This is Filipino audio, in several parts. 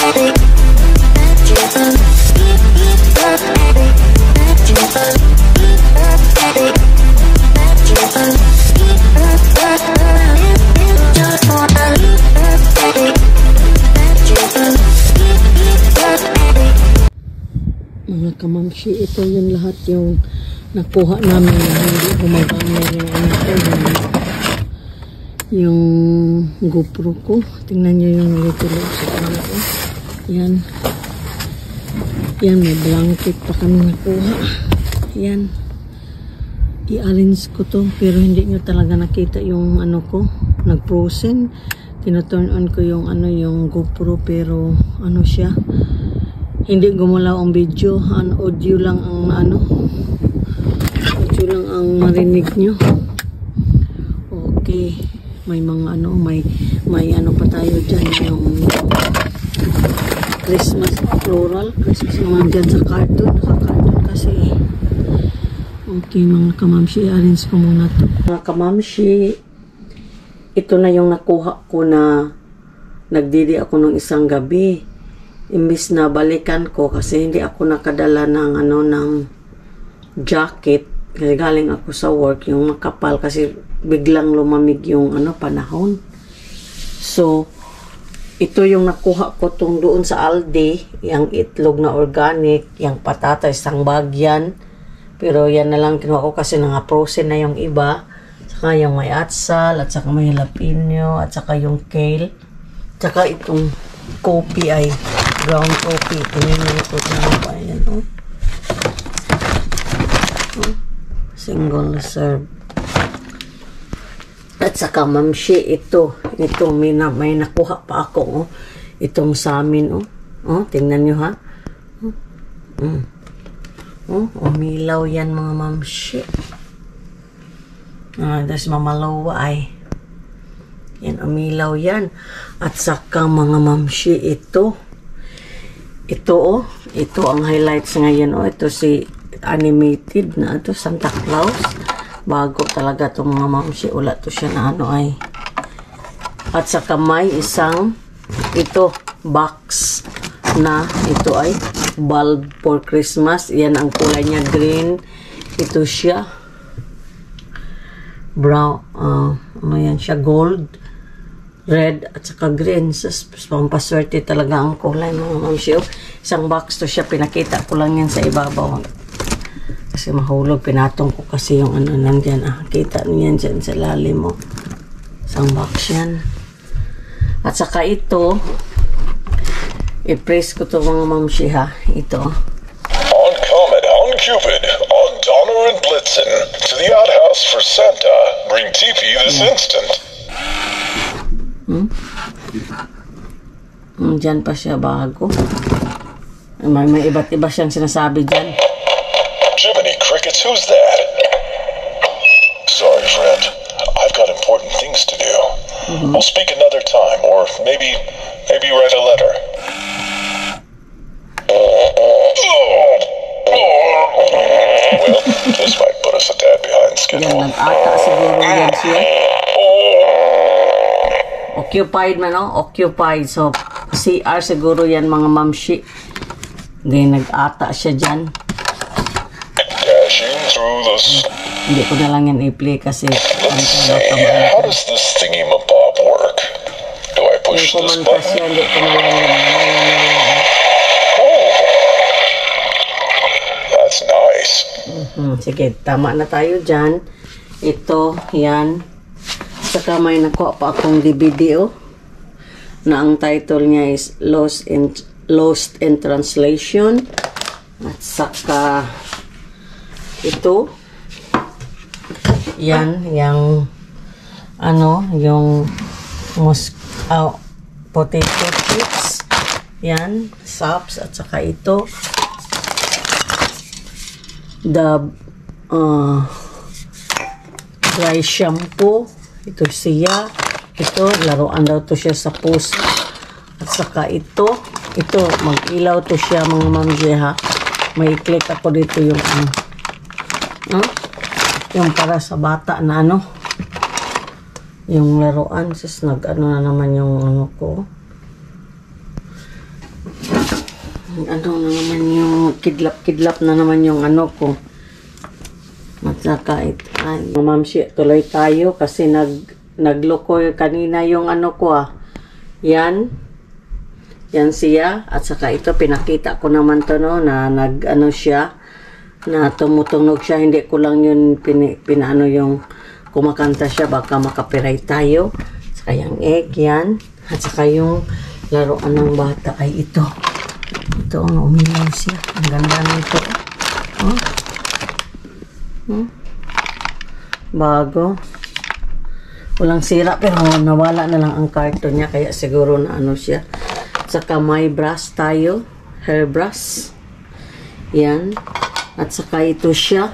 Mga kamamshi, ito yung lahat yung nakuha namin na hindi gumagana yung GoPro ko. Tingnan nyo yung nalitulo sa kanya ko. Yan. Yan, may blanket pa kami nakuha. Yan. I-arrange ko to, pero hindi nyo talaga nakita yung ano ko. Nag-frozen. Tino-turn on ko yung ano, yung GoPro, pero ano siya. Hindi gumalaw ang video, ang audio lang ang ano, audio lang ang marinig nyo. Okay, may mga ano, may ano pa tayo dyan, yung Christmas floral, Christmas naman dyan sa cartoon, naka-cartoon kasi. Okay mga kamamshi, arrange ko muna to. Mga kamamshi, ito na yung nakuha ko na nagdidi ako ng isang gabi. Imbis na balikan ko kasi hindi ako nakadala ng ano ng jacket kasi galing ako sa work yung makapal kasi biglang lumamig yung ano panahon. So ito yung nakuha ko tong doon sa Aldi, yung itlog na organic, yung patatas, isang bag yan. Pero yan na lang kinuha ko kasi frozen na yung iba. Saka yung may atsal at saka may jalapeno at saka yung kale. Saka itong coffee ay brown coffee. Tingnan nyo ito. Tingnan pa yan. Oh. Oh. Single serve. At saka mamshi ito. Ito may nakuha pa ako. Oh. Itong sa amin. Oh. Oh, tingnan nyo ha. Oh. Oh, umilaw yan mga mamshi. Tapos mamalawa ay. Yan, umilaw yan. At saka mga mamshi ito. Ito oh, ito ang highlights ngayon oh. Ito si animated na ito, Santa Claus. Bago talaga itong mga mamshi. Wala to siya na ano ay. At saka may isang ito, box na ito ay bulb for Christmas. Yan ang kulay niya, green. Ito siya. Brown, ano yan siya, gold. Red at saka green. So, pampaswerte talaga ang kulay mga mamshi. Isang box to siya. Pinakita ko lang yan sa ibabaw. Kasi mahulog. Pinatong ko kasi yung ano nandyan. Kita niyan dyan sa lalim mo. Isang box yan. At saka ito, i-press ko to mga mamshi ha. Ito. On Comet, on Cupid, on Donner and Blitzen. To the outhouse for Santa. Bring TP this instant. Diyan pa siya bago. May iba't iba siyang sinasabi dyan. Jiminy Crickets, who's that? Sorry, friend. I've got important things to do. We'll speak another time, or maybe write a letter. Well, this might put us a tad behind schedule. Yan, nag-ata siguro yan siya. Occupied man, no? Occupied. So, CR siguro yan mga mamshi. Then, nag-ata siya dyan. Dashing through the... Hindi ko na lang yan i-play kasi... Let's see, how does this thingy-mabob work? Do I push this button? Hindi ko na lang yan. Oh, that's nice. Sige, tama na tayo dyan. Ito, yan. Saka may nakuha pa akong DVD na ang title niya is Lost in Translation. At saka ito yan, yung ano, yung potato chips. Yan, sops. At saka ito the dry shampoo. Ito siya. Ito, laruan daw to siya sa puso. At saka ito, mag-ilaw to siya mga mamsi ha. May i-click ako dito yung yung para sa bata na ano. Yung laruan. Sis, nag-ano na naman yung ano ko. Ano na naman yung kidlap-kidlap na naman yung ano ko. At saka ay, mamamshi, tuloy tayo kasi nagloko kanina yung ano ko Yan. Yan siya. At saka ito, pinakita ko naman to no, na nag-ano siya, na tumutunog siya. Hindi ko lang yun pinaano yung kumakanta siya, baka makapiray tayo. At saka yung egg, yan. At saka yung laruan ng bata ay ito. Ito ang umilaw siya. Ang ganda nito. Oh. Bago. Walang sira pero nawala na lang ang carton niya kaya siguro na ano siya. Saka may brush tayo. Hair brush. Yan. At saka ito siya.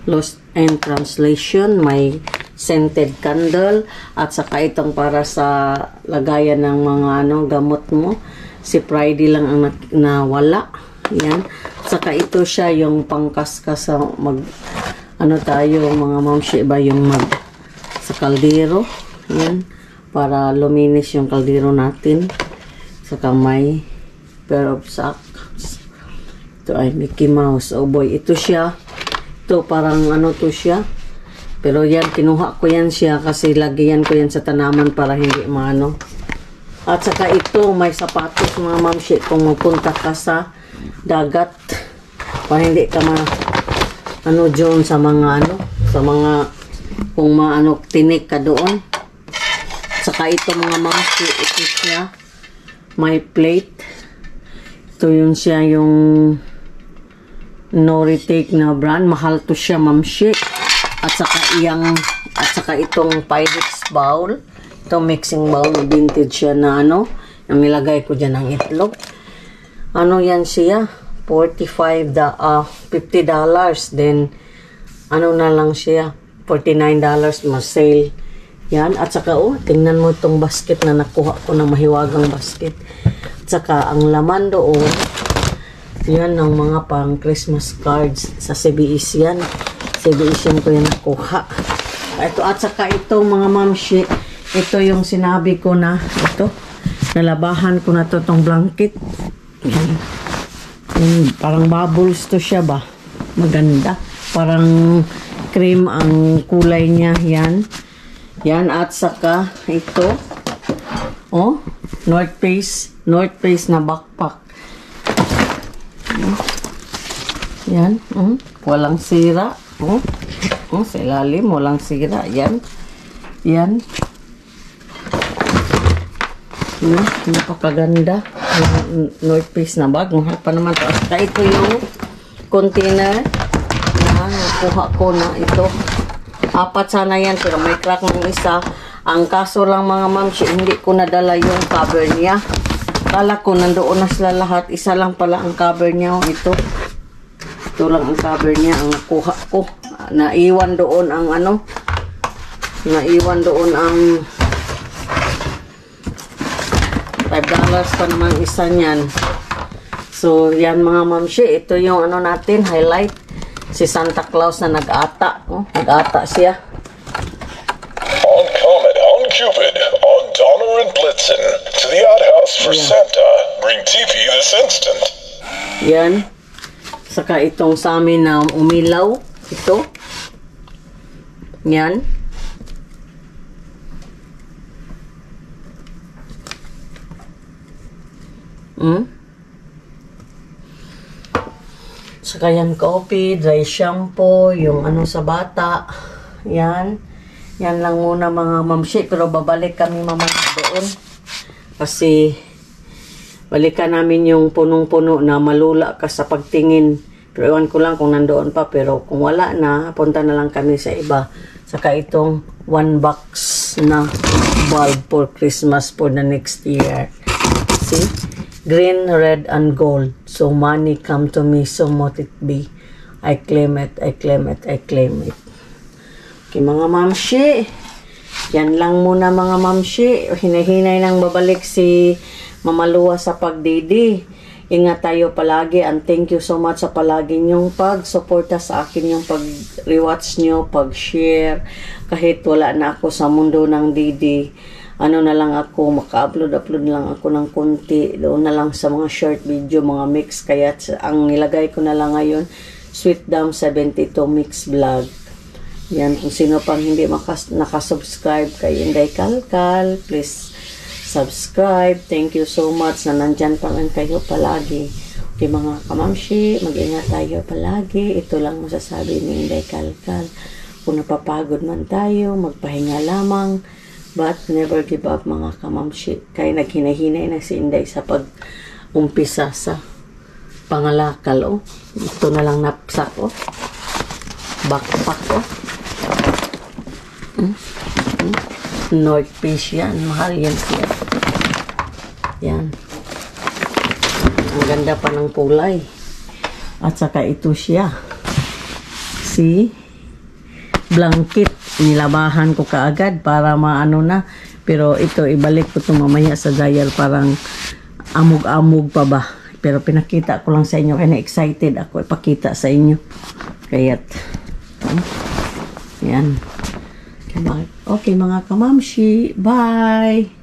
Lost in Translation. May scented candle. At saka itong para sa lagayan ng mga gamot mo. Si Friday lang ang nawala. Yan. Saka ito siya yung pangkaskas sa tayo mga mamshi ba yung sa kaldero. Yan. Para luminis yung kaldero natin. Saka may pair of socks. Ito ay Mickey Mouse. Oh boy, ito siya. Ito parang to siya. Pero yan, kinuha ko yan siya kasi lagyan ko yan sa tanaman para hindi maano. At saka ito, may sapatos mga mamshi kung magpunta ka sa dagat. Para hindi ka dyan sa mga sa mga kung tinik ka doon. At saka ito mga mamshi, ito siya. May plate. Ito yun siya yung no retake na brand. Mahal to siya mamshi. At saka itong Pyrex bowl. Ito mixing bowl, vintage siya na yung nilagay ko dyan ng itlog. Yan siya? $50. Then, na lang siya? $49 mas sale. Yan. At saka, tingnan mo itong basket na nakuha ko na mahiwagang basket. At saka, ang laman doon, yan ng mga pang Christmas cards sa CBS yan. CBS yan ko yan nakuha. Ito, at saka ito mga mamshi, ito yung sinabi ko na ito, nalabahan ko na itong blanket. Parang bubbles to siya ba? Maganda. Parang cream ang kulay niya. Yan. Yan. At saka ito. North Face na backpack. Yan. Walang sira. Sa ilalim. Walang sira. Yan. Yan. Napakaganda. North Face na bag. Mahal pa naman ito. At ito yung container na nakuha ko na ito. 4 sana yan pero may crack ng isa. Ang kaso lang mga mamsi, hindi ko nadala yung cover niya. Kala ko nandoon na sila lahat. Isa lang pala ang cover niya. Ito lang ang cover niya. Ang nakuha ko. Naiwan doon ang naiwan doon ang $5 pa naman isa niyan. So, yan mga mamshi. Ito yung natin, highlight. Si Santa Claus na nag-ata. Nag-ata siya. On Comet, on Cupid, on Donner and Blitzen. To the outhouse for Santa. Bring TV this instant. Yan. Saka itong sa amin na umilaw. Ito. Yan. Saka yan coffee, dry shampoo, yung sa bata. Yan. Yan lang muna mga mamshi. Pero babalik kami mamaya doon. Kasi balikan namin yung punong-puno na malula ka sa pagtingin. Pero iwan ko lang kung nandoon pa. Pero kung wala na, punta na lang kami sa iba. Saka itong 1 box na bulb for Christmas for the next year. See? Green, red, and gold. So money come to me, so mote it be. I claim it, I claim it, I claim it. Okay mga mamshi. Yan lang muna mga mamshi. Hinahinay nang babalik si Mama Lua sa pagdidi. Ingat tayo palagi and thank you so much sa palagi nyong pag-suporta sa akin, yung pag-rewatch nyo, pag-share. Kahit wala na ako sa mundo ng Didi. ano na lang ako, maka-upload na lang ako ng konti. Doon na lang sa mga short video, mga mix. Kaya ang nilagay ko na lang ngayon, Sweet Dam 72 Mix Vlog. Yan, kung sino pang hindi nakasubscribe kay Inday Kalkal, please subscribe. Thank you so much na nandyan pa rin kayo palagi. Okay mga kamamshi, mag-ingat tayo palagi. Ito lang masasabi ni Inday Kalkal. Kung napapagod man tayo, magpahinga lamang. But never give up mga kamamshi. Kaya naghinahinay na si Inday sa pag-umpisa sa pangalakal. Oh. Ito na lang napsak. Oh. Backpack. Oh. North Face yan. Mahal yan siya. Yan. Ang ganda pa ng kulay. At saka ito siya. See? Blanket. Nilabahan ko kaagad para maano na. Pero ito, ibalik ko ito mamaya sa dryer. Parang amog-amog pa ba. Pero pinakita ko lang sa inyo. Kaya na-excited ako ipakita sa inyo. Kaya't. Yan. Okay mga kamamshi. Bye!